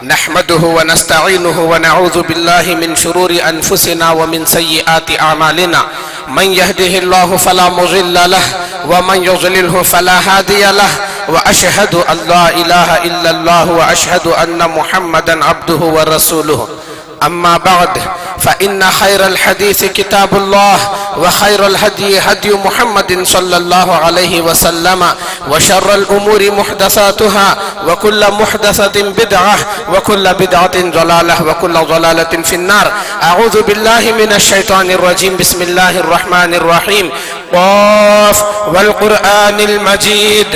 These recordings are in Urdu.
نحمده ونستعينه ونعوذ بالله من شرور أنفسنا ومن سيئات أعمالنا من يهده الله فلا مضل له ومن يضلله فلا هادي له وأشهد أن لا إله إلا الله وأشهد أن محمدا عبده ورسوله أما بعد فإن خير الحديث كتاب الله وخير الهدي هدي محمد صلى الله عليه وسلم وشر الأمور محدثاتها وكل محدثة بدعة وكل بدعة ضلالة وكل ضلالة في النار. أعوذ بالله من الشيطان الرجيم. بسم الله الرحمن الرحيم. قاف والقرآن المجيد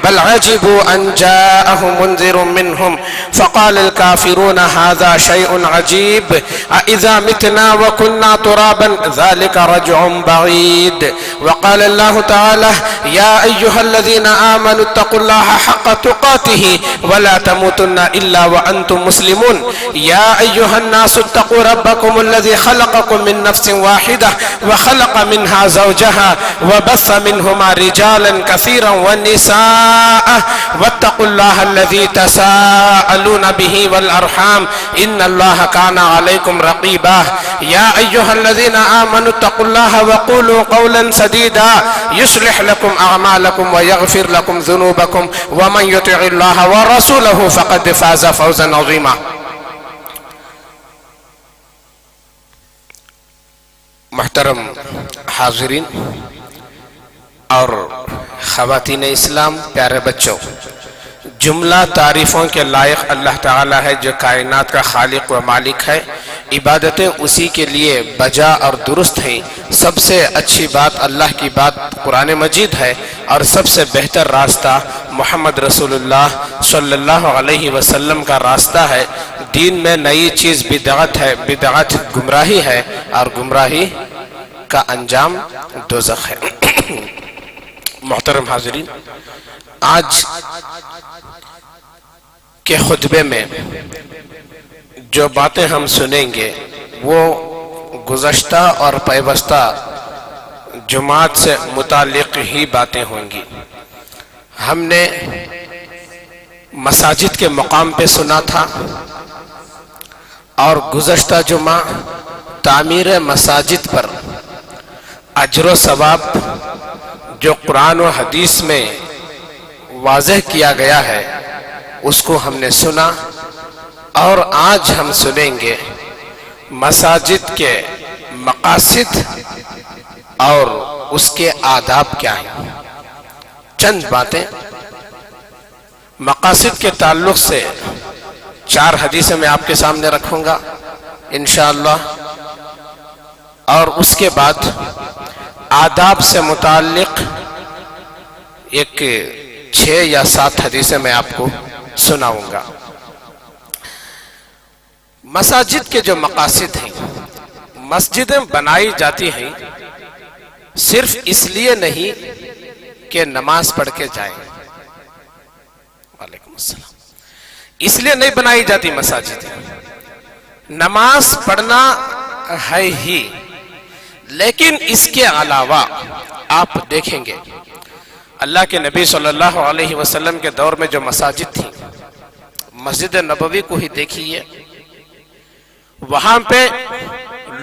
بل عجبوا أن جاءهم منذر منهم فقال الكافرون هذا شيء عجيب أإذا متنا وكنا ترابا ذلك رجع بعيد. وقال الله تعالى يا أيها الذين آمنوا اتقوا الله حق تقاته ولا تموتن إلا وأنتم مسلمون. يا أيها الناس اتقوا ربكم الذي خلقكم من نفس واحدة وخلق منها زوجها وبث منهما رجالا كثيرا والنساء واتقوا الله الذي تساءلون به والأرحام إن الله كان عليكم رقيبا. يا أيها الذين آمنوا اتقوا الله وقولوا قولا سديدا يصلح لكم أعمالكم ويغفر لكم ذنوبكم ومن يطع الله ورسوله فقد فاز فوزا عظيما. محترم حاضرین اور خواتین اسلام، پیارے بچوں، جملہ تعریفوں کے لائق اللہ تعالیٰ ہے جو کائنات کا خالق و مالک ہے. عبادتیں اسی کے لیے بجا اور درست ہیں. سب سے اچھی بات اللہ کی بات قرآن مجید ہے اور سب سے بہتر راستہ محمد رسول اللہ صلی اللہ علیہ وسلم کا راستہ ہے. دین میں نئی چیز بدعت ہے، بدعت گمراہی ہے اور گمراہی کا انجام دوزخ ہے. محترم حاضرین، آج کے خطبے میں جو باتیں ہم سنیں گے وہ گزشتہ اور پیوستہ جماعت سے متعلق ہی باتیں ہوں گی. ہم نے مساجد کے مقام پہ سنا تھا اور گزشتہ جمعہ تعمیر مساجد پر اجر و ثواب جو قرآن و حدیث میں واضح کیا گیا ہے اس کو ہم نے سنا. اور آج ہم سنیں گے مساجد کے مقاصد اور اس کے آداب کیا ہیں. چند باتیں مقاصد کے تعلق سے 4 حدیثیں میں آپ کے سامنے رکھوں گا انشاءاللہ، اور اس کے بعد آداب سے متعلق ایک 6 یا 7 حدیثیں میں آپ کو سناؤں گا. مساجد کے جو مقاصد ہیں، مسجدیں بنائی جاتی ہیں صرف اس لیے نہیں کہ نماز پڑھ کے جائیں. وعلیکم السلام. اس لیے نہیں بنائی جاتی مساجد، نماز پڑھنا ہے ہی، لیکن اس کے علاوہ آپ دیکھیں گے اللہ کے نبی صلی اللہ علیہ وسلم کے دور میں جو مساجد تھی، مسجد نبوی کو ہی دیکھیے، وہاں پہ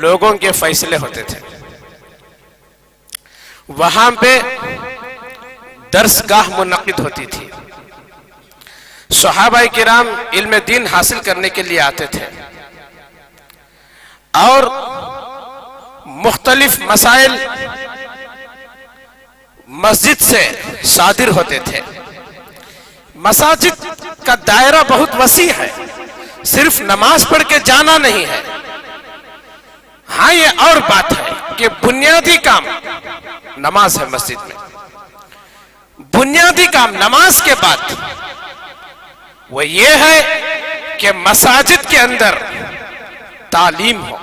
لوگوں کے فیصلے ہوتے تھے، وہاں پہ درس گاہ منعقد ہوتی تھی، صحابہ کرام علم دین حاصل کرنے کے لیے آتے تھے اور مختلف مسائل مسجد سے صادر ہوتے تھے. مساجد کا دائرہ بہت وسیع ہے، صرف نماز پڑھ کے جانا نہیں ہے. ہاں یہ اور بات ہے کہ بنیادی کام نماز ہے. مسجد میں بنیادی کام نماز کے بعد وہ یہ ہے کہ مساجد کے اندر تعلیم ہو،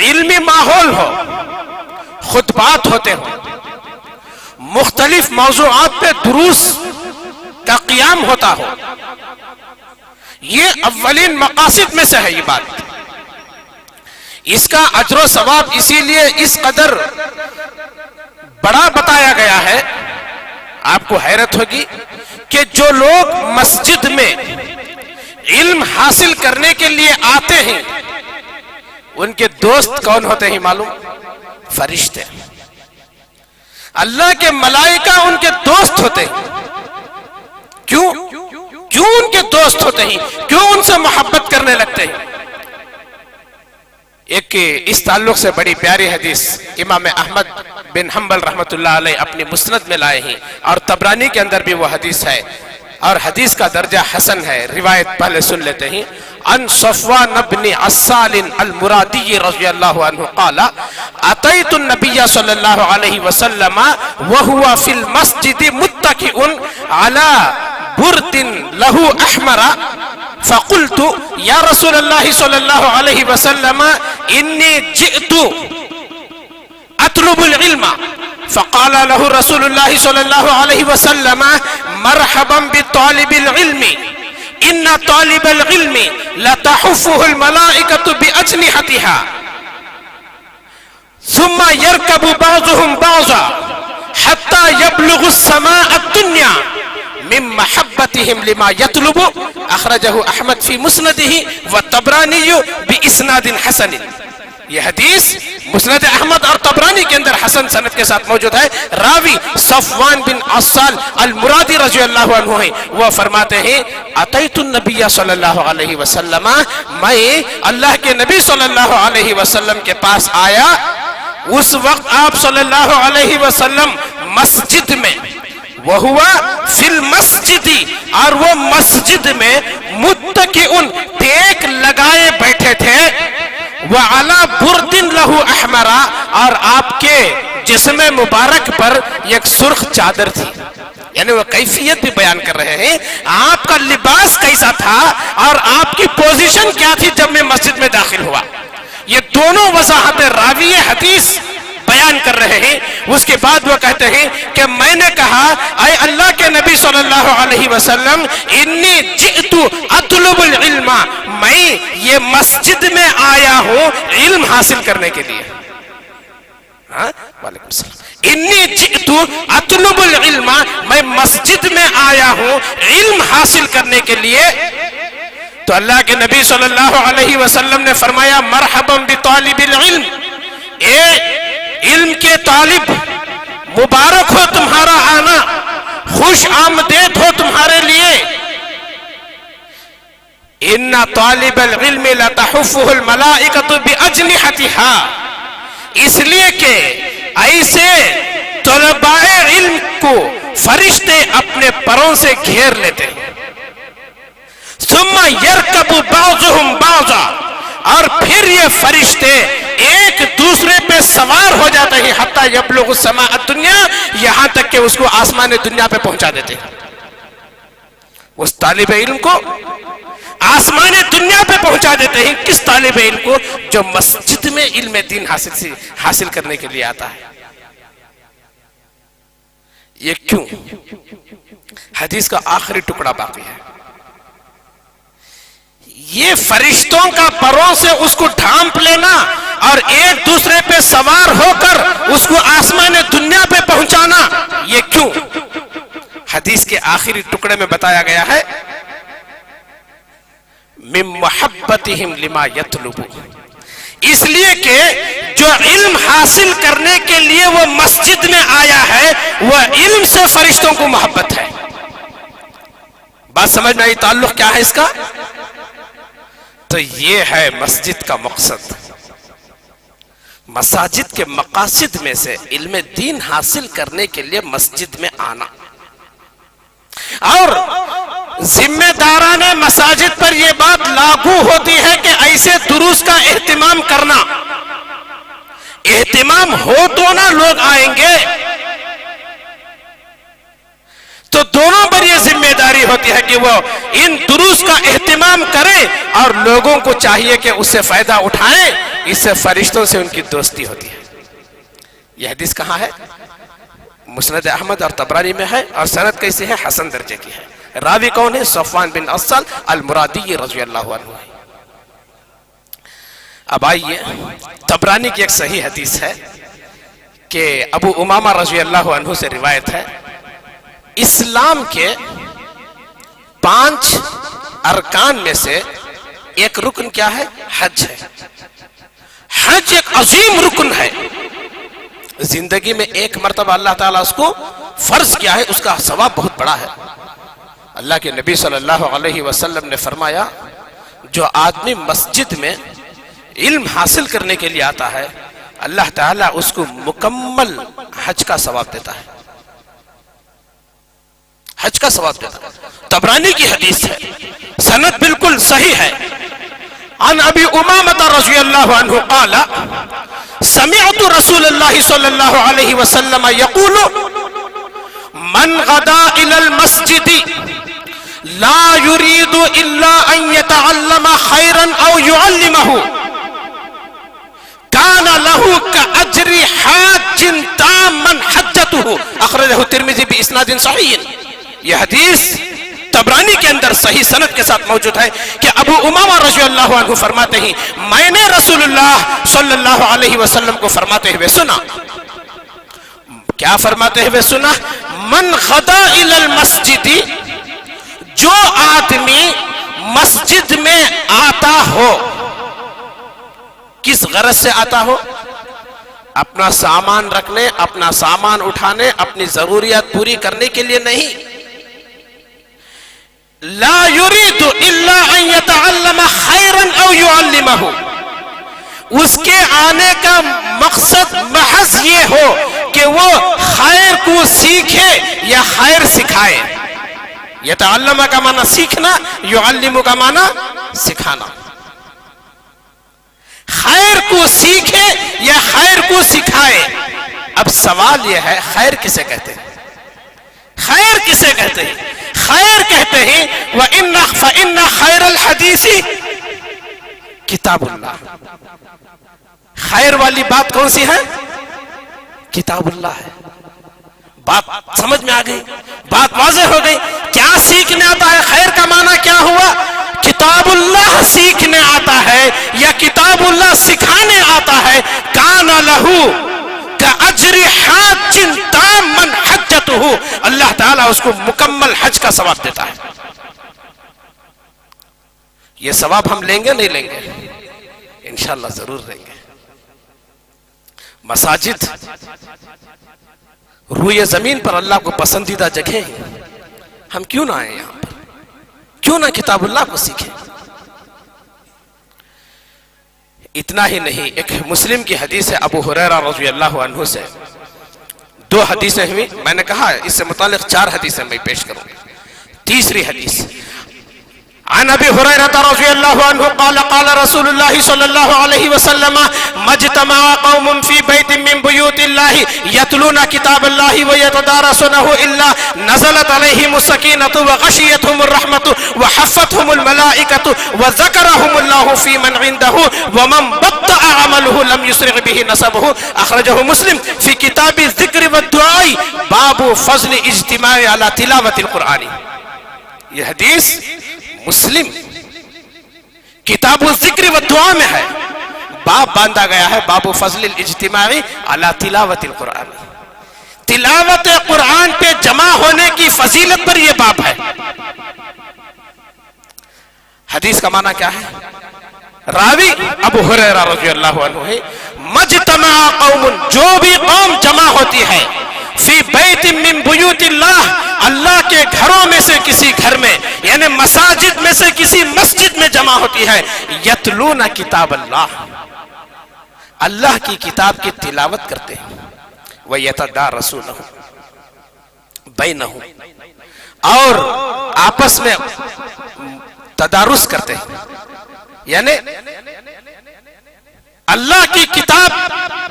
علمی ماحول ہو، خطبات ہوتے ہوں، مختلف موضوعات پہ دروس کا قیام ہوتا ہو. یہ اولین مقاصد میں سے ہے. یہ بات اس کا اجر و ثواب اسی لیے اس قدر بڑا بتایا گیا ہے آپ کو حیرت ہوگی کہ جو لوگ مسجد میں علم حاصل کرنے کے لیے آتے ہیں ان کے دوست کون ہوتے ہیں معلوم؟ فرشتے. اللہ کے ملائکہ ان کے دوست ہوتے ہیں. کیوں ان کے دوست ہوتے ہیں؟ کیوں ان سے محبت کرنے لگتے ہیں؟ ایک اس تعلق سے بڑی پیاری حدیث امام احمد بن حنبل رحمۃ اللہ علیہ اپنی مسند میں لائے ہیں اور طبرانی کے اندر بھی وہ حدیث ہے اور حدیث کا درجہ حسن ہے. روایت پہلے سن لیتے ہیں. ان صفوان بن عسال المرادی رضی اللہ عنہ قال اتیت النبی صلی اللہ علیہ وسلم وهو في المسجد متكئ على برد له احمر فقلت یا رسول اللہ صلی اللہ علیہ وسلم انی جئت اطلب العلم فقال له رسول الله صلى الله عليه وسلم مرحبا بطالب العلم ان طالب العلم لتحفه الملائكة بأجنحتها ثم يركب بعضهم بعضا حتى يبلغ السماء الدنيا من محبتهم لما يطلب اخرجه احمد في مسنده والطبراني باسناد حسن. یہ حدیث مسند احمد اور طبرانی کے اندر حسن سند کے ساتھ موجود ہے. راوی صفوان بن عسال المرادی رضی اللہ عنہ ہیں. وہ فرماتے ہیں اتیت النبی صلی اللہ علیہ وسلم, میں اللہ کے نبی صلی اللہ علیہ وسلم کے پاس آیا. اس وقت آپ صلی اللہ علیہ وسلم مسجد میں, وہ ہوا فی المسجد, اور وہ مسجد میں متکئن ٹیک لگائے بیٹھے تھے. وَعَلَى بُرْدٍ لَهُ أَحْمَرَ, اور آپ کے جسم مبارک پر ایک سرخ چادر تھی. یعنی وہ کیفیت بھی بیان کر رہے ہیں آپ کا لباس کیسا تھا اور آپ کی پوزیشن کیا تھی جب میں مسجد میں داخل ہوا. یہ دونوں وضاحت راوی حدیث بیان کر رہے ہیں. اس کے بعد وہ کہتے ہیں کہ میں نے کہا اے اللہ کے نبی صلی اللہ علیہ وسلم انی جئت اطلب العلم, میں یہ مسجد میں آیا ہوں علم حاصل کرنے کے لیے. وعلیکم السلام. انی جئت اطلب العلم, میں مسجد میں آیا ہوں علم حاصل کرنے کے لیے. تو اللہ کے نبی صلی اللہ علیہ وسلم نے فرمایا مرحبا بطالب العلم, اے علم کے طالب, مبارک ہو تمہارا آنا, خوش آمدید ہو تمہارے لیے. ان طالب العلم لتحفه الملائکۃ باجنحتها, اس لیے کہ ایسے طلباء علم کو فرشتے اپنے پروں سے گھیر لیتے ہیں. ثم يركب بعضهم بعضا, اور پھر یہ فرشتے ایک دوسرے پہ سوار ہو جاتے ہیں. حتی یبلغ السماء الدنیا, یہاں تک کہ اس کو آسمان دنیا پہ پہنچا دیتے ہیں. اس طالب علم کو آسمان دنیا پہ پہنچا دیتے ہیں. کس طالب علم کو؟ جو مسجد میں علم دین حاصل کرنے کے لیے آتا ہے. یہ کیوں؟ حدیث کا آخری ٹکڑا باقی ہے. یہ فرشتوں کا پروں سے اس کو ڈھانپ لینا اور ایک دوسرے پہ سوار ہو کر اس کو آسمان دنیا پہ پہنچانا, یہ کیوں؟ حدیث کے آخری ٹکڑے میں بتایا گیا ہے من محبتہم لما یطلب, اس لیے کہ جو علم حاصل کرنے کے لیے وہ مسجد میں آیا ہے وہ علم سے فرشتوں کو محبت ہے. بات سمجھ میں آئی؟ تعلق کیا ہے اس کا؟ تو یہ ہے مسجد کا مقصد. مساجد کے مقاصد میں سے علم دین حاصل کرنے کے لیے مسجد میں آنا, اور ذمہ داران مساجد پر یہ بات لاگو ہوتی ہے کہ ایسے دروس کا اہتمام کرنا. اہتمام ہو تو نہ لوگ آئیں گے, تو دونوں پر یہ ذمہ داری ہوتی ہے کہ وہ ان دروس کا اہتمام کریں اور لوگوں کو چاہیے کہ اس سے فائدہ اٹھائیں. اس سے فرشتوں سے ان کی دوستی ہوتی ہے. یہ حدیث کہاں ہے؟ مسند احمد اور طبرانی میں ہے, اور سند کیسی ہے؟ حسن درجے کی ہے. راوی کون ہے؟ صفوان بن عسال المرادی رضی اللہ عنہ. اب آئیے, طبرانی کی ایک صحیح حدیث ہے کہ ابو امامہ رضی اللہ عنہ سے روایت ہے اسلام کے 5 ارکان میں سے ایک رکن کیا ہے؟ حج ہے۔ حج ایک عظیم رکن ہے، زندگی میں ایک مرتبہ اللہ تعالیٰ اس کو فرض کیا ہے، اس کا ثواب بہت بڑا ہے۔ اللہ کے نبی صلی اللہ علیہ وسلم نے فرمایا جو آدمی مسجد میں علم حاصل کرنے کے لیے آتا ہے اللہ تعالیٰ اس کو مکمل حج کا ثواب دیتا ہے، حج کا ثواب دیتا ہے۔ طبرانی کی حدیث ہے، سند بالکل صحیح ہے۔ عن ابی امامۃ رضی اللہ عنہ قال سمعت رسول اللہ صلی اللہ علیہ وسلم یقول من غدا الى المسجد لا يريد الا ان يتعلم خيرا او يعلمه كان له كأجر حاج تاما حجته اخرجہ الترمذی باسناد صحیح۔ یہ حدیث طبرانی کے اندر صحیح سند کے ساتھ موجود ہے کہ ابو امامہ رضی اللہ عنہ فرماتے ہیں میں نے رسول اللہ صلی اللہ علیہ وسلم کو فرماتے ہوئے سنا۔ کیا فرماتے ہوئے سنا؟ من غدا الی المسجد، جو آدمی مسجد میں آتا ہو، کس غرض سے آتا ہو؟ اپنا سامان رکھنے، اپنا سامان اٹھانے، اپنی ضروریات پوری کرنے کے لیے نہیں۔ لا يريد الا ان يتعلم خيرا او يعلمه، اس کے آنے کا مقصد محض یہ ہو کہ وہ خیر کو سیکھے یا خیر سکھائے۔ یتعلم کا معنی سیکھنا، یعلم کا معنی سکھانا۔ خیر کو سیکھے یا خیر کو سکھائے۔ اب سوال یہ ہے خیر کسے کہتے ہیں؟ خیر کسے کہتے ہیں؟ خیر کہتے ہیں فَإِنَّ خَيْرَ الْحَدِيثِ کتاب اللہ۔ خیر والی بات کون سی ہے؟ کتاب اللہ ہے۔ بات سمجھ میں آ گئی، بات واضح ہو گئی۔ کیا سیکھنے آتا ہے؟ خیر کا معنی کیا ہوا؟ کتاب اللہ سیکھنے آتا ہے یا کتاب اللہ سکھانے آتا ہے۔ کان لہو کأجر حاج تاما حجتہ، اللہ تعالیٰ اس کو مکمل حج کا ثواب دیتا ہے۔ یہ ثواب ہم لیں گے نہیں لیں گے؟ انشاءاللہ ضرور لیں گے۔ مساجد روئے زمین پر اللہ کو پسندیدہ جگہ ہیں، ہم کیوں نہ آئیں یہاں پر؟ کیوں نہ کتاب اللہ کو سیکھیں؟ اتنا ہی نہیں، ایک مسلم کی حدیث ہے ابو ہریرہ رضی اللہ عنہ سے، 2 حدیثیں ہوئی، میں نے کہا اس سے متعلق 4 حدیثیں میں پیش کروں گا۔ تیسری حدیث عن ابی ہریرہ رضی اللہ عنہ قال قال رسول اللہ صلی اللہ علیہ وسلم مجتمع قوم فی بیت من بیوت اللہ یتلون کتاب اللہ ویتدارسونہ الا نزلت علیہم السکینۃ وغشیتہم الرحمۃ وحفتہم الملائکۃ وذکرہم اللہ فی من عندہ ومن بطأ عملہ لم یسرع بہ نسبہ اخرجہ مسلم فی کتاب الذکر والدعاء باب فضل اجتماع علی تلاوت القرآن۔ یہ حدیث مسلم کتاب الذکر والدعاء میں ہے، باب باندھا گیا ہے باب فضل الاجتماع علی تلاوت القرآن، تلاوت قرآن پہ جمع ہونے کی فضیلت پر یہ باب ہے۔ حدیث کا معنی کیا ہے؟ راوی ابو ہریرہ رضی اللہ عنہ ہے، مجتمع قوم، جو بھی قوم جمع ہوتی ہے، فی بیت من بیوت اللہ، اللہ کے گھروں میں سے کسی گھر میں، یعنی مساجد میں سے کسی مسجد میں جمع ہوتی ہے، یتلون کتاب اللہ، اللہ کی کتاب کی تلاوت کرتے ہیں، ویتدارسونہ بینہم، اور آپس میں تدارس کرتے ہیں، یعنی اللہ کی کتاب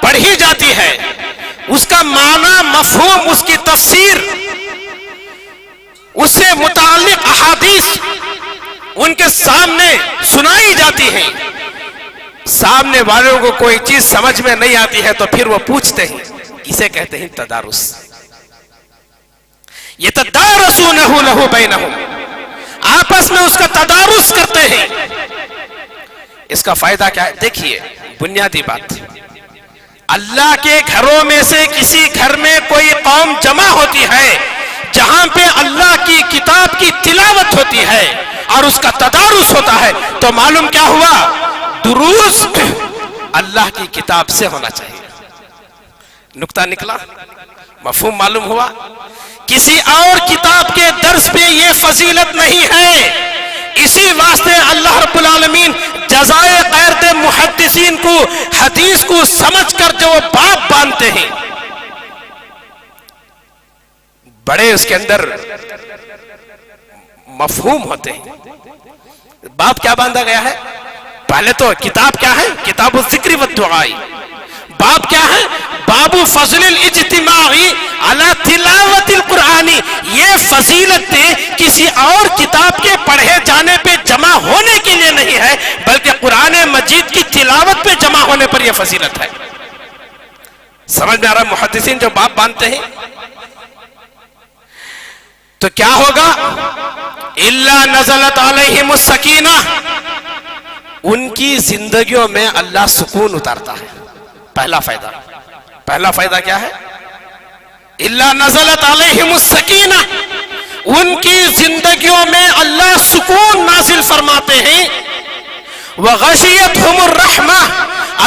پڑھی جاتی ہے، اس کا معنی، مفہوم، اس کی تفسیر، اس سے متعلق احادیث ان کے سامنے سنائی جاتی ہیں۔ سامنے والوں کو کوئی چیز سمجھ میں نہیں آتی ہے تو پھر وہ پوچھتے ہیں، اسے کہتے ہیں تدارس۔ یتدارسونہ لہ بینہم، آپس میں اس کا تدارس کرتے ہیں۔ اس کا فائدہ کیا ہے؟ دیکھیے بنیادی بات، اللہ کے گھروں میں سے کسی گھر میں کوئی قوم جمع ہوتی ہے، جہاں پہ اللہ کی کتاب کی تلاوت ہوتی ہے اور اس کا تدارس ہوتا ہے تو معلوم کیا ہوا؟ دروس اللہ کی کتاب سے ہونا چاہیے. نقطہ نکلا، مفہوم معلوم ہوا؟ کسی اور کتاب کے درس پہ یہ فضیلت نہیں ہے. اسی واسطے اللہ رب العالمین جزائے غیرت محدثین کو حدیث کو سمجھ کر جو باب باندھتے ہیں، بڑے اس کے اندر مفہوم ہوتے ہیں. باب کیا باندھا گیا ہے؟ پہلے تو کتاب کیا ہے؟ کتاب الذکر والدعاء. باب کیا ہے؟ باب فضل الاجتماعی علی تلاوت القرآنی. یہ فضیلت کسی اور کتاب کے پڑھے جانے پہ جمع ہونے کے لیے نہیں ہے، بلکہ قرآن مجید کی تلاوت پہ جمع ہونے پر یہ فضیلت ہے. سمجھ میں آ رہا؟ محدثین جو باب باندھتے ہیں تو کیا ہوگا؟ الا نزلت علیہم السکینہ، ان کی زندگیوں میں اللہ سکون اتارتا ہے. پہلا فائدہ کیا ہے؟ الا نزلت علیہم السکینہ، ان کی زندگیوں میں اللہ سکون نازل فرماتے ہیں. وغشیتہم الرحمہ،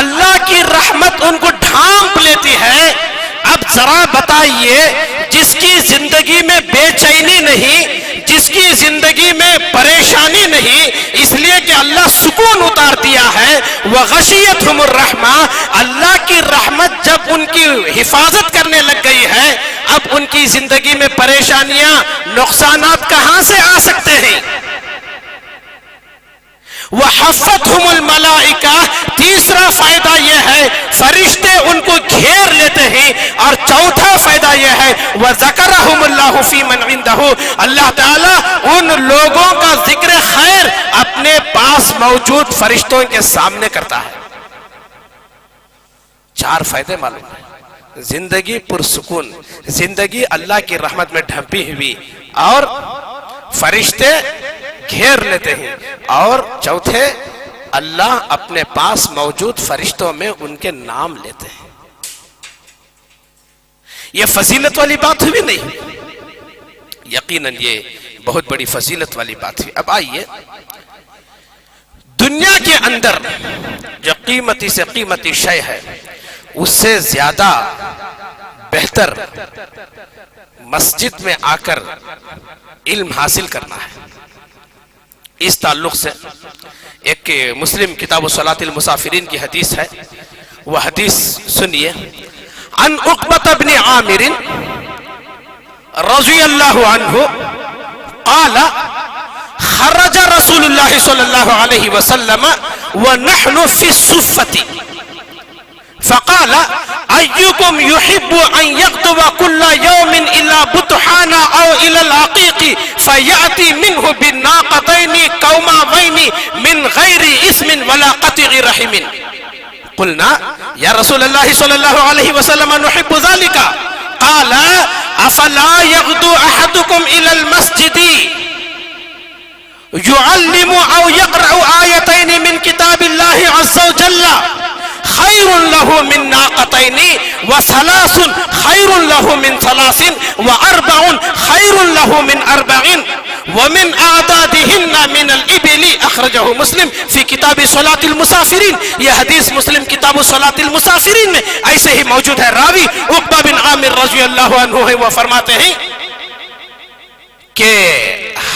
اللہ کی رحمت ان کو ڈھانپ لیتی ہے. اب ذرا بتائیے، جس کی زندگی میں بے چینی نہیں، جس کی زندگی میں پریشانی نہیں، اس لیے کہ اللہ سکون اتار دیا ہے. وغشیتہم الرحمہ، اللہ کی رحمت جب ان کی حفاظت کرنے لگ گئی ہے، اب ان کی زندگی میں پریشانیاں، نقصانات کہاں سے آ سکتے ہیں؟ وَحَفَّتْهُمُ الْمَلَائِكَةُ، تیسرا فائدہ یہ ہے فرشتے ان کو گھیر لیتے ہیں. اور چوتھا فائدہ یہ ہے وَذَكَرَهُمُ اللَّهُ فِي مَنْ عِنْدَهُ، اللہ تعالیٰ ان لوگوں کا ذکر خیر اپنے پاس موجود فرشتوں کے سامنے کرتا ہے. 4 فائدے معلوم ہیں. زندگی پرسکون، زندگی اللہ کی رحمت میں ڈھانپی ہوئی، اور فرشتے گھیر لیتے ہیں، اور چوتھے اللہ اپنے پاس موجود فرشتوں میں ان کے نام لیتے ہیں. یہ فضیلت والی بات ہوئی نہیں؟ یقیناً یہ بہت بڑی فضیلت والی بات ہے. اب آئیے، دنیا کے اندر جو قیمتی سے قیمتی شے ہے، اس سے زیادہ بہتر مسجد میں آ کر علم حاصل کرنا ہے. اس تعلق سے ایک مسلم کتاب صلاۃ المسافرین کی حدیث ہے، وہ حدیث سنیے. عن عقبہ بن عامر رضی اللہ عنہ قال خرج رسول اللہ صلی اللہ علیہ وسلم ونحن فی الصفۃ فقال أيكم يحب أن يغدو كل يوم إلى بطحان أو إلى العقيق فيأتي منه بالناقتين كوماوين من غير اسم ولا قطع رحم؟ قلنا يا رسول الله صلى الله عليه وسلم نحب ذلك. قال أفلا يغدو أحدكم إلى المسجد يعلم أو يقرأ آيتين من كتاب الله عز وجل خیر لہ من ناقتین وثلاث خیر لہ من ثلاث واربع خیر لہ من اربع ومن اعدادہن من الابل. اخرجہ مسلم فی کتاب صلاۃ المسافرین. یہ حدیث مسلم کتاب صلاۃ المسافرین میں ایسے ہی موجود ہے. راوی عقبہ بن عامر رضی اللہ عنہ ہے، وہ فرماتے ہیں کہ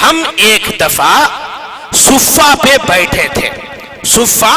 ہم ایک دفعہ صفہ پہ بیٹھے تھے. صفہ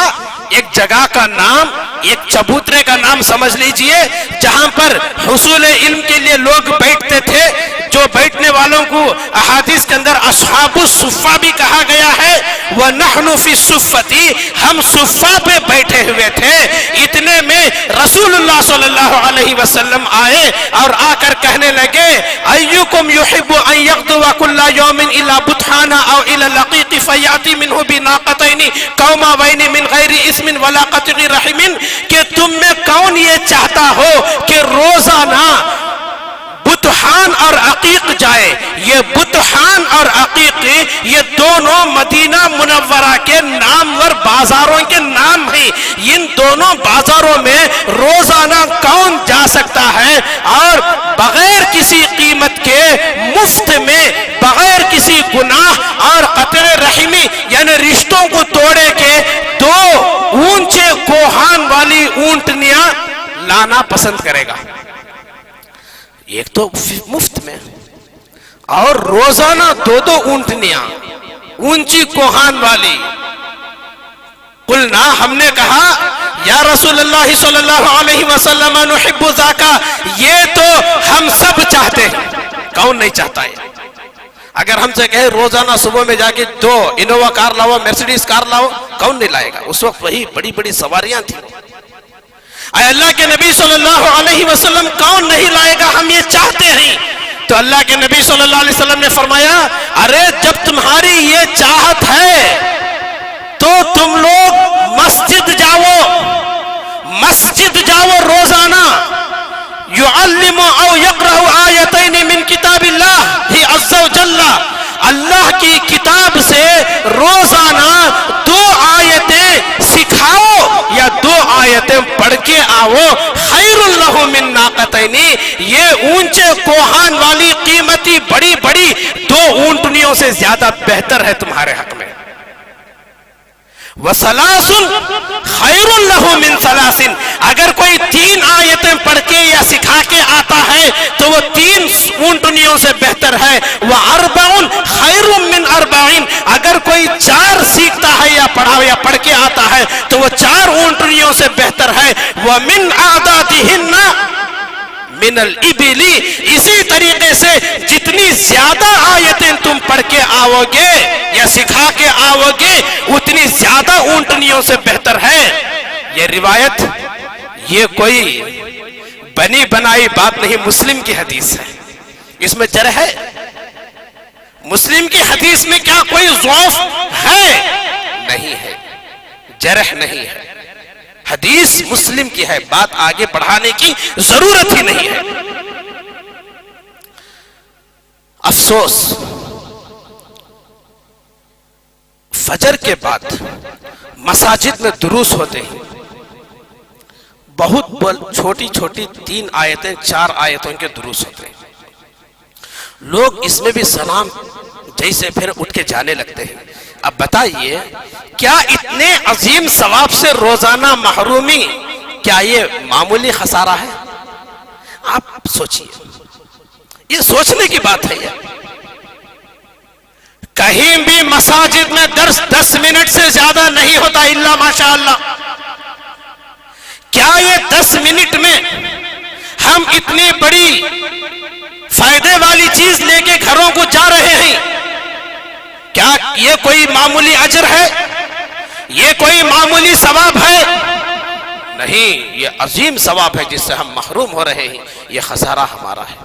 ایک جگہ کا نام، ایک چبوترے کا نام سمجھ لیجئے، جہاں پر حصول علم کے لیے لوگ بیٹھتے تھے. جو بیٹھنے والوں کو احادیث کے اندر اصحاب الصفہ بھی کہا گیا ہے. وَنَحْنُ فِي الصُّفَّةِ، ہم صفہ پہ بیٹھے ہوئے تھے. اتنے میں رسول اللہ صلی اللہ علیہ وسلم آئے اور آ کر کہنے لگے أَيُّكُمْ يُحِبُّ أَن يَغْدُوَ كُلَّ يَوْمٍ إِلَى بُطْحَانَ أَوْ إِلَى الْعَقِيقِ فَيَأْتِي مِنْهُ بِنَاقَتَيْنِ كَوْمَاوَيْنِ مِنْ غَيْرِ اسْمٍ وَلَا قَطْعِ رَحِمٍ، کہ تم میں کون یہ چاہتا ہو کہ روزانہ بطحان اور عقیق جائے. یہ بطحان اور عقیق یہ دونوں مدینہ منورہ کے نامور بازاروں کے نام ہیں. ان دونوں بازاروں میں روزانہ کون جا سکتا ہے اور بغیر کسی قیمت کے مفت میں بغیر کسی گناہ اور قطع رحمی یعنی رشتوں کو توڑے کے دو اونچے کوہان والی اونٹنیاں لانا پسند کرے گا؟ ایک تو مفت میں اور روزانہ دو اونٹنیاں اونچی کوہان والی. قلنا ہم نے کہا یا رسول اللہ صلی اللہ علیہ وسلم نحب ذاکا، یہ تو ہم سب چاہتے ہیں. کون نہیں چاہتا ہے؟ اگر ہم سے کہے روزانہ صبح میں جا کے 2 انووا کار لاؤ مرسیڈیز کار لاؤ، کون نہیں لائے گا؟ اس وقت وہی بڑی بڑی سواریاں تھیں. اے اللہ کے نبی صلی اللہ علیہ وسلم کون نہیں لائے گا؟ ہم یہ چاہتے ہیں. تو اللہ کے نبی صلی اللہ علیہ وسلم نے فرمایا ارے جب تمہاری یہ چاہت ہے تو تم لوگ مسجد جاؤ روزانہ. یعلم او یقرأ آیتین من کتاب اللہ عز و جل، اللہ کی کتاب سے روزانہ 2 آیتیں سکھاؤ یا 2 آیتیں پڑھ کے آؤ. خیر اللہ من ناقتین، یہ اونچے کوہان والی قیمتی بڑی بڑی 2 اونٹنیوں سے زیادہ بہتر ہے تمہارے حق میں. وَثَلَاثٌ خَيْرٌ لَهُ مِنْ ثَلَاثٍ، اگر کوئی 3 آیتیں پڑھ کے یا سکھا کے آتا ہے تو وہ 3 اونٹنیوں سے بہتر ہے. وَأَرْبَعٌ خَيْرٌ مِنْ أَرْبَعٍ، اگر کوئی 4 سیکھتا ہے یا پڑھ کے آتا ہے تو وہ 4 اونٹنیوں سے بہتر ہے. وَمِنْ أَعْدَادِهِنَّ من الابل، اسی طریقے سے جتنی زیادہ آیتیں تم پڑھ کے آؤ گے یا سکھا کے آؤ گے اتنی زیادہ اونٹنیوں سے بہتر ہے. یہ روایت یہ کوئی بنی بنائی بات نہیں، مسلم کی حدیث ہے. اس میں جرح ہے؟ مسلم کی حدیث میں کیا کوئی ضعف ہے؟ نہیں ہے، جرح نہیں ہے. حدیث مسلم کی ہے، بات آگے بڑھانے کی ضرورت ہی نہیں ہے. افسوس فجر کے بعد مساجد میں دروس ہوتے ہیں، بہت چھوٹی چھوٹی 3 آیتیں 4 آیتوں کے دروس ہوتے ہیں. لوگ اس میں بھی سلام جیسے پھر اٹھ کے جانے لگتے ہیں. اب بتائیے کیا اتنے عظیم ثواب سے روزانہ محرومی کیا یہ معمولی خسارہ ہے؟ آپ سوچئے، یہ سوچنے کی بات ہے. یہ کہیں بھی مساجد میں درس 10 منٹ سے زیادہ نہیں ہوتا الا ماشاءاللہ. کیا یہ 10 منٹ میں ہم اتنی بڑی فائدے والی چیز لے کے گھروں کو جا رہے ہیں؟ کیا یہ کوئی معمولی اجر ہے؟ یہ کوئی معمولی ثواب ہے؟ نہیں، یہ عظیم ثواب ہے جس سے ہم محروم ہو رہے ہیں. یہ خسارہ ہمارا ہے.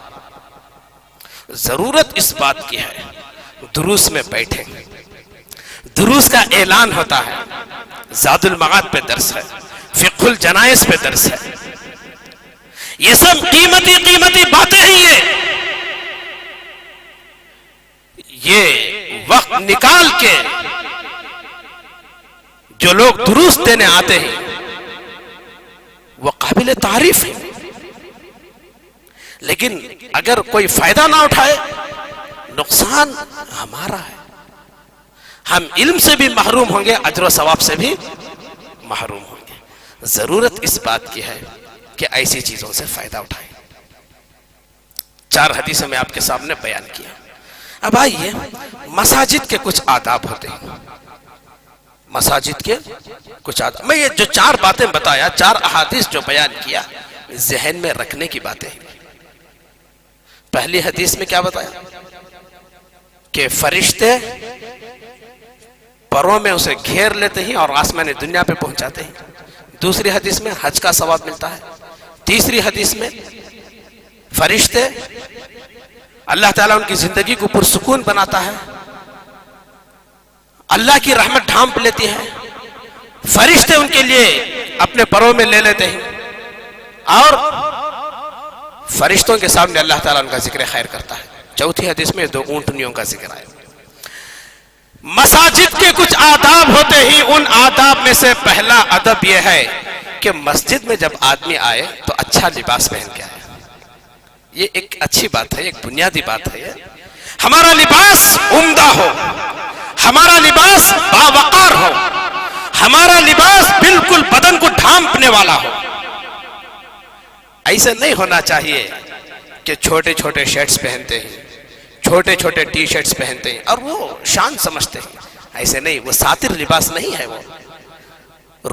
ضرورت اس بات کی ہے دروس میں بیٹھیں. دروس کا اعلان ہوتا ہے، زاد المعاد پہ درس ہے، فقہ الجنائز پہ درس ہے. یہ سب قیمتی قیمتی باتیں ہیں. یہ وقت نکال کے جو لوگ دروس دینے آتے ہیں وہ قابل تعریف ہے. لیکن اگر کوئی فائدہ نہ اٹھائے نقصان ہمارا ہے. ہم علم سے بھی محروم ہوں گے، اجر و ثواب سے بھی محروم ہوں گے. ضرورت اس بات کی ہے کہ ایسی چیزوں سے فائدہ اٹھائیں. 4 حدیثیں میں آپ کے سامنے بیان کیا. اب آئیے مساجد کے کچھ آداب ہوتے ہیں. مساجد کے کچھ آداب، میں یہ جو 4 باتیں بتایا، 4 احادیث جو بیان کیا، ذہن میں رکھنے کی باتیں ہیں. پہلی حدیث میں کیا بتایا کہ فرشتے پروں میں اسے گھیر لیتے ہیں اور آسمان دنیا پہ پہنچاتے ہیں. دوسری حدیث میں حج کا ثواب ملتا ہے. تیسری حدیث میں فرشتے اللہ تعالیٰ ان کی زندگی کو پرسکون بناتا ہے، اللہ کی رحمت ڈھانپ لیتی ہے. فرشتے ان کے لیے اپنے پروں میں لے لیتے ہیں اور فرشتوں کے سامنے اللہ تعالیٰ ان کا ذکر خیر کرتا ہے. چوتھی حدیث میں 2 اونٹنیوں کا ذکر آیا۔ مساجد کے کچھ آداب ہوتے ہی ان آداب میں سے پہلا ادب یہ ہے کہ مسجد میں جب آدمی آئے تو اچھا لباس پہن کے آئے۔ یہ ایک اچھی بات ہے، ایک بنیادی بات ہے۔ ہمارا لباس عمدہ ہو، ہمارا لباس باوقار ہو، ہمارا لباس بالکل بدن کو ڈھانپنے والا ہو۔ ایسے نہیں ہونا چاہیے کہ چھوٹے چھوٹے شرٹس پہنتے ہیں، چھوٹے چھوٹے ٹی شرٹس پہنتے ہیں اور وہ شان سمجھتے ہیں۔ ایسے نہیں، وہ ساتر لباس نہیں ہے۔ وہ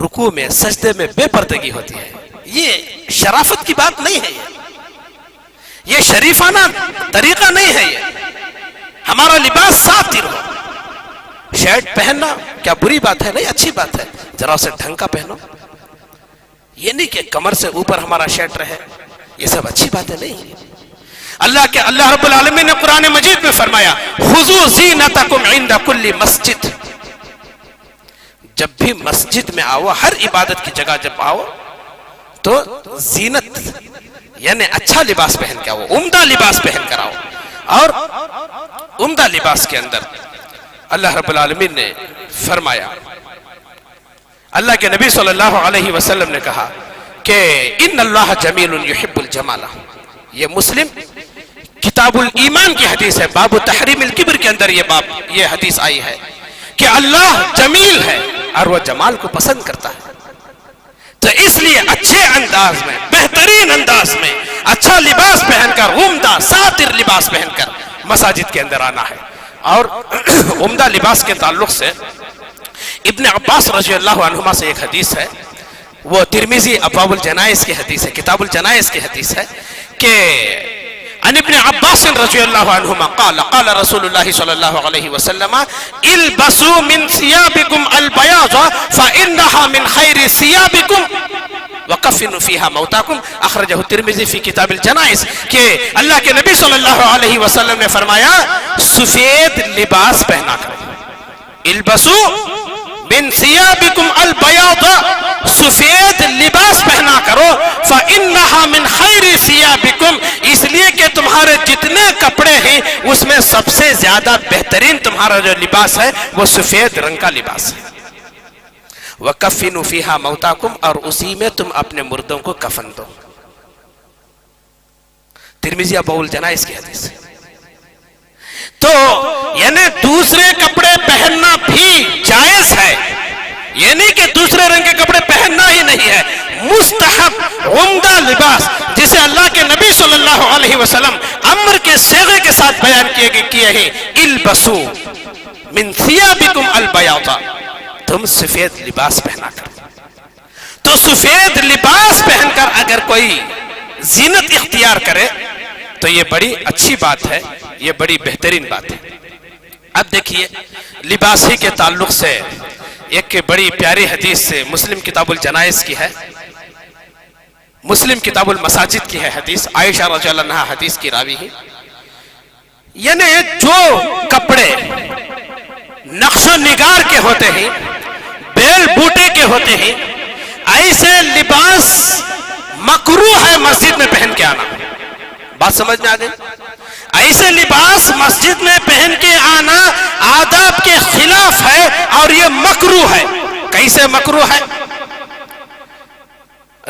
رکوع میں سجدے میں بے پردگی ہوتی ہے، یہ شرافت کی بات نہیں ہے، یہ شریفانہ طریقہ نہیں ہے۔ یہ ہمارا لباس ساتر ہو۔ شرٹ پہننا کیا بری بات ہے؟ نہیں، اچھی بات ہے، ذرا اسے ڈھنگ کا پہنو۔ یہ نہیں کہ کمر سے اوپر ہمارا شرٹ رہے، یہ سب اچھی باتیں نہیں۔ اللہ رب العالمین نے قرآن مجید میں فرمایا خذوا زینتکم عند کل مسجد۔ جب بھی مسجد میں آؤ، ہر عبادت کی جگہ جب آؤ تو زینت یعنی اچھا لباس پہن کے آؤ، عمدہ لباس پہن کر آؤ۔ اور عمدہ لباس کے اندر اللہ رب العالمین نے فرمایا، اللہ کے نبی صلی اللہ علیہ وسلم نے کہا کہ ان اللہ جمیل یحب الجمال۔ یہ مسلم کتاب الایمان کی حدیث ہے، باب تحریم الکبر کے اندر یہ حدیث آئی ہے کہ اللہ جمیل ہے اور وہ جمال کو پسند کرتا ہے۔ تو اس لیے اچھے انداز میں، بہترین انداز میں اچھا لباس پہن کر، عمدہ ساتر لباس پہن کر مساجد کے اندر آنا ہے۔ اور عمدہ لباس کے تعلق سے ابن عباس رضی اللہ عنہما سے ایک حدیث ہے، وہ ترمذی ابواب الجنائز کی حدیث ہے، کتاب الجنائز کی حدیث ہے کہ عن ابن عباس رضی اللہ عنہما قال قال رسول اللہ صلی اللہ علیہ وسلم البسوا من ثيابكم البياض فإنها من خير ثيابكم وَقَفِّنُوا فِيهَا مَوْتَاكُمْ اخرجہ الترمذی فی کتاب الجنائز۔ کہ اللہ کے نبی صلی اللہ علیہ وسلم نے فرمایا سفید لباس پہنا کرو، البسوا من ثيابكم البياض، سفید لباس پہنا کرو، فَإِنَّهَا مِنْ خَيْرِ ثِيَابِكُمْ، اس لیے کہ تمہارے جتنے کپڑے ہیں اس میں سب سے زیادہ بہترین تمہارا جو لباس ہے وہ سفید رنگ کا لباس ہے۔ وَكَفِّنُوا فِيهَا مَوْتَاكُمْ، اور اسی میں تم اپنے مردوں کو کفن دو۔ ترمذی ابواب الجنائز کی حدیث ہے۔ تو یعنی دوسرے کپڑے پہننا بھی جائز ہے، یہ نہیں کہ دوسرے رنگ کے کپڑے پہننا ہی نہیں ہے، مستحب عمدہ لباس جسے اللہ کے نبی صلی اللہ علیہ وسلم امر کے صیغے کے ساتھ بیان کیے ہیں، البسوا من ثيابكم البياض، تم سفید لباس پہنا کر۔ تو سفید لباس پہن کر اگر کوئی زینت اختیار کرے تو یہ بڑی اچھی بات ہے، یہ بڑی بہترین بات ہے۔ اب دیکھیے لباس ہی کے تعلق سے ایک بڑی پیاری حدیث سے مسلم کتاب الجنائز کی ہے، مسلم کتاب المساجد کی ہے حدیث، عائشہ رضی اللہ عنہا حدیث کی راوی ہے۔ یعنی جو کپڑے نقش و نگار کے ہوتے ہیں، بیل بوٹے کے ہوتے ہیں، ایسے لباس مکروہ ہے مسجد میں پہن کے آنا۔ بات سمجھ میں آ گئی؟ ایسے لباس مسجد میں پہن کے آنا آداب کے خلاف ہے اور یہ مکروہ ہے۔ کیسے مکروہ ہے؟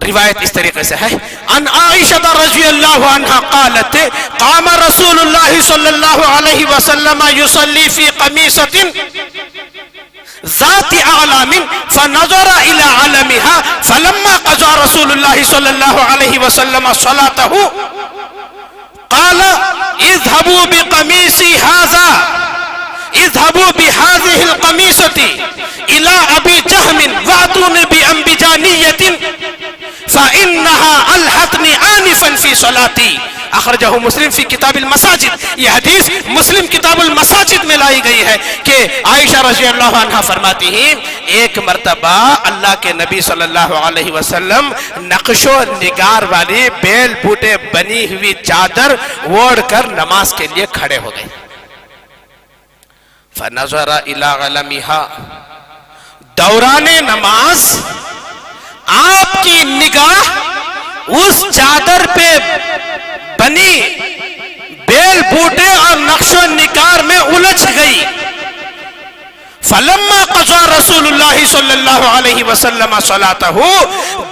روایت اس طریقے سے ہے، ان عائشہ رضی اللہ عنہا قالت قام رسول اللہ صلی اللہ علیہ وسلم یصلی فی قمیصۃ ذات اعلام فنظر الى علمها فلما قضى رسول اللہ صلی اللہ علیہ وسلم صلاته قال اذهبوا بقميصي هذا، اذهبوا بهذه القميصة الى ابي جهم واتوني بانبجانية فإنها ألحقني آنفا في صلاتي، اخرجہ مسلم فی کتاب المساجد۔ یہ حدیث مسلم کتاب المساجد میں لائی گئی ہے کہ عائشہ رضی اللہ عنہا فرماتی ہیں ایک مرتبہ اللہ کے نبی صلی اللہ علیہ وسلم نقش و نگار والی بیل بوٹے بنی ہوئی چادر اوڑھ کر نماز کے لیے کھڑے ہو گئے۔ فنظر الى علمها، دوران نماز آپ کی نگاہ اس چادر پہ بنی بیل بیل بوٹے اور نقش و نگار میں الجھ گئی. فلما قضى رسول اللہ صلی اللہ علیہ وسلم صلاته،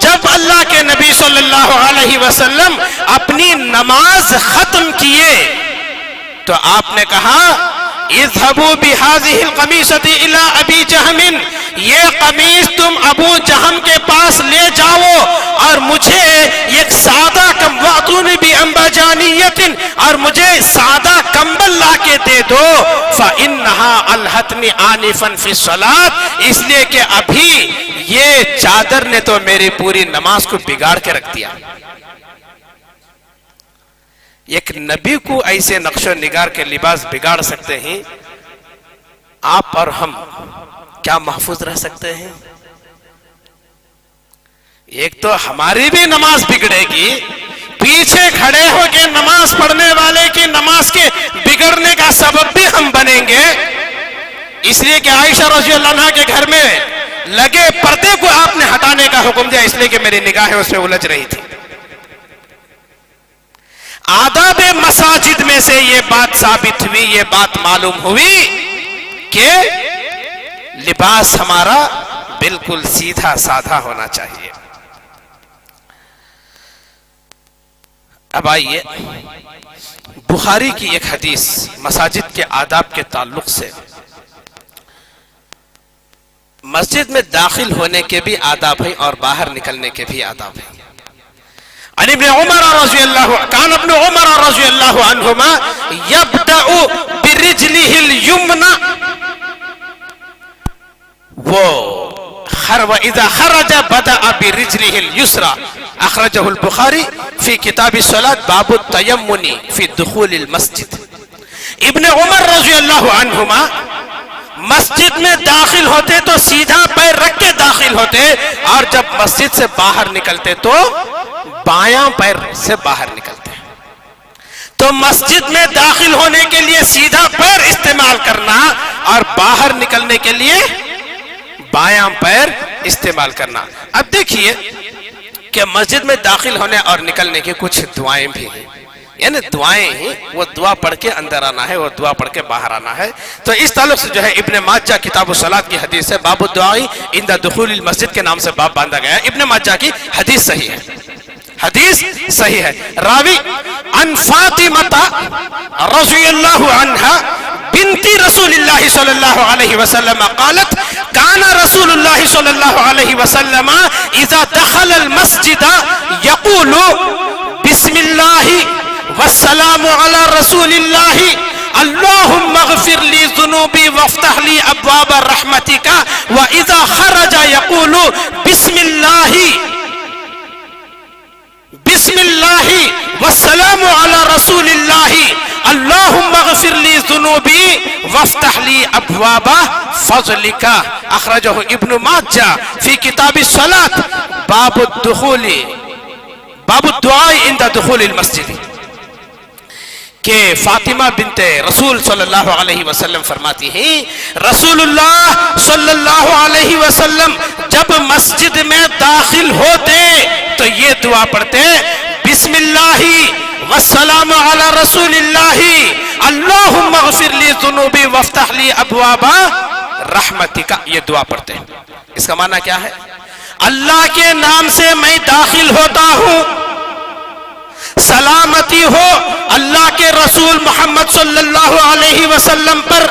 جب اللہ کے نبی صلی اللہ علیہ وسلم اپنی نماز ختم کیے تو آپ نے کہا اذهبوا بهذه القمیصة الى ابی جہم، یہ قمیص تم ابو جہم کے پاس لے جاؤ اور مجھے ایک سادہ واتونی بانباجانیۃ، اور مجھے سادہ کمبل لا کے دے دو. فانها الہتنی آنفا فی الصلاۃ، اس لیے کہ ابھی یہ چادر نے تو میری پوری نماز کو بگاڑ کے رکھ دیا. ایک نبی کو ایسے نقش و نگار کے لباس بگاڑ سکتے ہیں، آپ اور ہم کیا محفوظ رہ سکتے ہیں؟ ایک تو ہماری بھی نماز بگڑے گی، پیچھے کھڑے ہو کے نماز پڑھنے والے کی نماز کے بگڑنے کا سبب بھی ہم بنیں گے. اس لیے کہ عائشہ رضی اللہ عنہا کے گھر میں لگے پردے کو آپ نے ہٹانے کا حکم دیا، اس لیے کہ میری نگاہیں اس میں الجھ رہی تھی. آداب مساجد میں سے یہ بات ثابت ہوئی، یہ بات معلوم ہوئی کہ لباس ہمارا بالکل سیدھا سادھا ہونا چاہیے. اب آئیے بخاری کی ایک حدیث مساجد کے آداب کے تعلق سے. مسجد میں داخل ہونے کے بھی آداب ہیں اور باہر نکلنے کے بھی آداب ہیں. عن ابن عمر رضی اللہ کان ابن عمر رضی اللہ عنہما یبدأ برجلہ الیمنى، وَإِذَا خَرَجَ بَدَأَ بِرِجْلِهِ الْيُسْرَى، اخرجہ البخاری فی کتاب الصلاۃ باب التیمن فی دخول المسجد. ابن عمر رضی اللہ عنہما مسجد میں داخل ہوتے تو سیدھا پیر رکھ کے داخل ہوتے، اور جب مسجد سے باہر نکلتے تو بایاں پیر سے باہر نکلتے. تو مسجد میں داخل ہونے کے لیے سیدھا پیر استعمال کرنا اور باہر نکلنے کے لیے بایاں پیر استعمال کرنا. اب دیکھیے کہ مسجد میں داخل ہونے اور نکلنے کی کچھ دعائیں بھی ہیں، یعنی دعائیں ہیں، وہ دعا پڑھ کے اندر آنا ہے، وہ دعا پڑھ کے باہر آنا ہے. تو اس تعلق سے جو ہے ابن ماجہ کتاب الصلاۃ کی حدیث ہے، باب الدعاء عند دخول المسجد کے نام سے باب باندھا گیا ہے. ابن ماجہ کی حدیث صحیح ہے، حدیث صحیح ہے. راوی عن فاطمہ رضی اللہ عنہا بنت رسول اللہ صلی اللہ علیہ وسلم قالت کان رسول اللہ صلی اللہ علیہ وسلم اذا دخل المسجد یقول بسم اللہ والسلام علی رسول اللہ اللہم اغفر لی ذنوبی وافتح لی ابواب رحمتک، واذا خرج یقول بسم اللہ والسلام علی رسول اللہ اللہم اغفر لی ذنوبی وافتح لی ابواب فضلک، اخرجہ ابن ماجہ فی کتاب الصلاۃ باب الدعاء عند دخول المسجد. کہ فاطمہ بنت رسول صلی اللہ علیہ وسلم فرماتی ہیں رسول اللہ صلی اللہ علیہ وسلم جب مسجد میں داخل ہوتے تو یہ دعا پڑھتے بسم اللہ والسلام علی رسول اللہ اللہم اغفر لی ذنوبی وافتح لی ابواب رحمتک. یہ دعا پڑھتے ہیں. اس کا معنی کیا ہے؟ اللہ کے نام سے میں داخل ہوتا ہوں، سلامتی ہو اللہ کے رسول محمد صلی اللہ علیہ وسلم پر.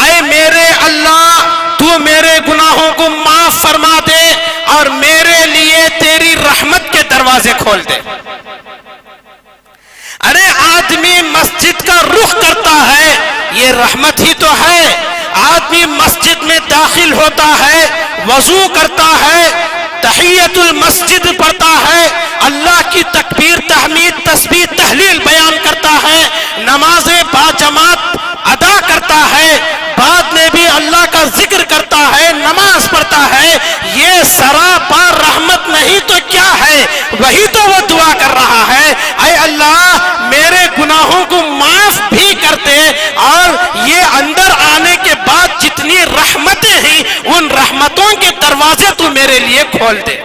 اے میرے اللہ تو میرے گناہوں کو معاف فرما دے اور میرے لیے تیری رحمت کے دروازے کھول دے. ارے آدمی مسجد کا رخ کرتا ہے، یہ رحمت ہی تو ہے. آدمی مسجد میں داخل ہوتا ہے، وضو کرتا ہے، تحیت المسجد پڑھتا ہے، اللہ کی تکبیر تحمید تسبیح تحلیل بیان کرتا ہے، نمازیں باجماعت ادا کرتا ہے، بعد میں بھی اللہ کا ذکر کرتا ہے، نماز پڑھتا ہے. یہ سراپا رحمت نہیں تو کیا ہے؟ وہی تو وہ دعا کر رہا ہے اے اللہ میرے گناہوں کو معاف بھی کر دے اور یہ اندر آنے کے بعد جتنی رحمتیں ہیں ان رحمتوں کے دروازے تو میرے لیے کھول دے.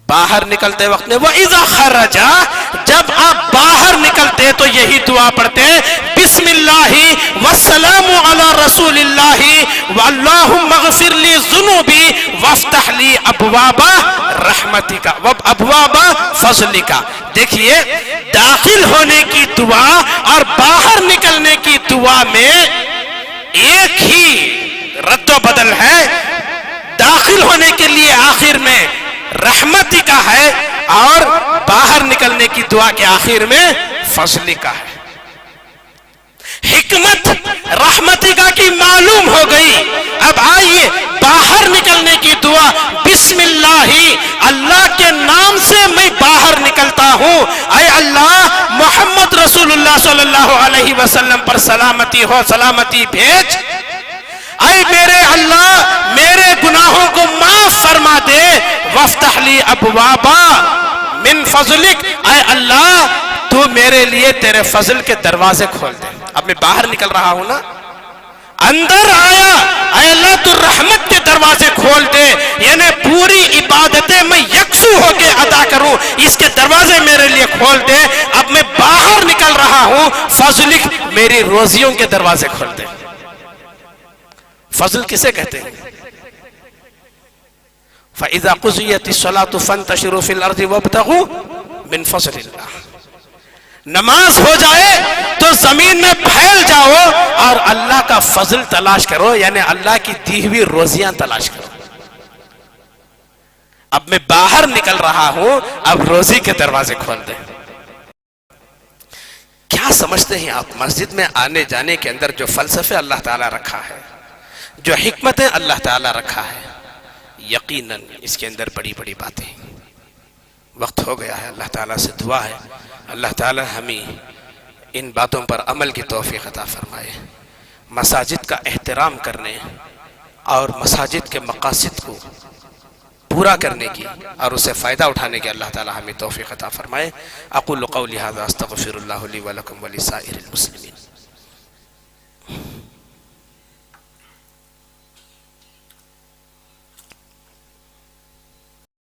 باہر نکلتے وقت میں وَإِذَا خَرَجَ، جب آپ باہر نکلتے تو یہی دعا پڑھتے بسم اللہ والسلام علی رسول اللہ واللہم اغفر لی ذنوبی وافتح لی ابواب رحمتک وابواب فضلک۔ دیکھیے داخل ہونے کی دعا اور باہر نکلنے کی دعا میں ایک ہی رد و بدل ہے۔ داخل ہونے کے لیے آخر میں رحمتی کا ہے اور باہر نکلنے کی دعا کے آخر میں فضلی کا ہے۔ حکمت رحمتی کا کی معلوم ہو گئی۔ اب آئیے باہر نکلنے کی دعا بسم اللہ، اللہ کے نام سے میں باہر نکلتا ہوں، اے اللہ محمد رسول اللہ صلی اللہ علیہ وسلم پر سلامتی ہو، سلامتی بھیج۔ اے میرے اللہ میرے گناہوں کو معاف فرما دے، وافتح لی ابوابا من فضلک، اے اللہ تو میرے لیے تیرے فضل کے دروازے کھول دے۔ اب میں باہر نکل رہا ہوں نا، اندر آیا، اے اللہ تو رحمت کے دروازے کھول دے، یعنی پوری عبادتیں میں یکسو ہو کے ادا کروں، اس کے دروازے میرے لیے کھول دے۔ اب میں باہر نکل رہا ہوں، فضلک میری روزیوں کے دروازے کھول دے۔ فضل کسے کہتے ہیں؟ فَإِذَا قُضِيَتِ الصَّلَاةُ فَانتَشِرُوا فِي الْأَرْضِ وَابْتَغُوا مِنْ فَضْلِ اللَّهِ، نماز ہو جائے تو زمین میں پھیل جاؤ اور اللہ کا فضل تلاش کرو، یعنی اللہ کی دی ہوئی روزیاں تلاش کرو۔ اب میں باہر نکل رہا ہوں، اب روزی کے دروازے کھول دیں۔ کیا سمجھتے ہیں آپ مسجد میں آنے جانے کے اندر جو فلسفے اللہ تعالیٰ رکھا ہے، جو حکمتیں اللہ تعالیٰ رکھا ہے، یقیناً اس کے اندر بڑی بڑی باتیں۔ وقت ہو گیا ہے، اللہ تعالیٰ سے دعا ہے اللہ تعالیٰ ہمیں ان باتوں پر عمل کی توفیق عطا فرمائے۔ مساجد کا احترام کرنے اور مساجد کے مقاصد کو پورا کرنے کی اور اسے فائدہ اٹھانے کی اللہ تعالیٰ ہمیں توفیق عطا فرمائے۔ اقول قولی ھذا استغفر اللہ لی ولکم ولسائر المسلمین۔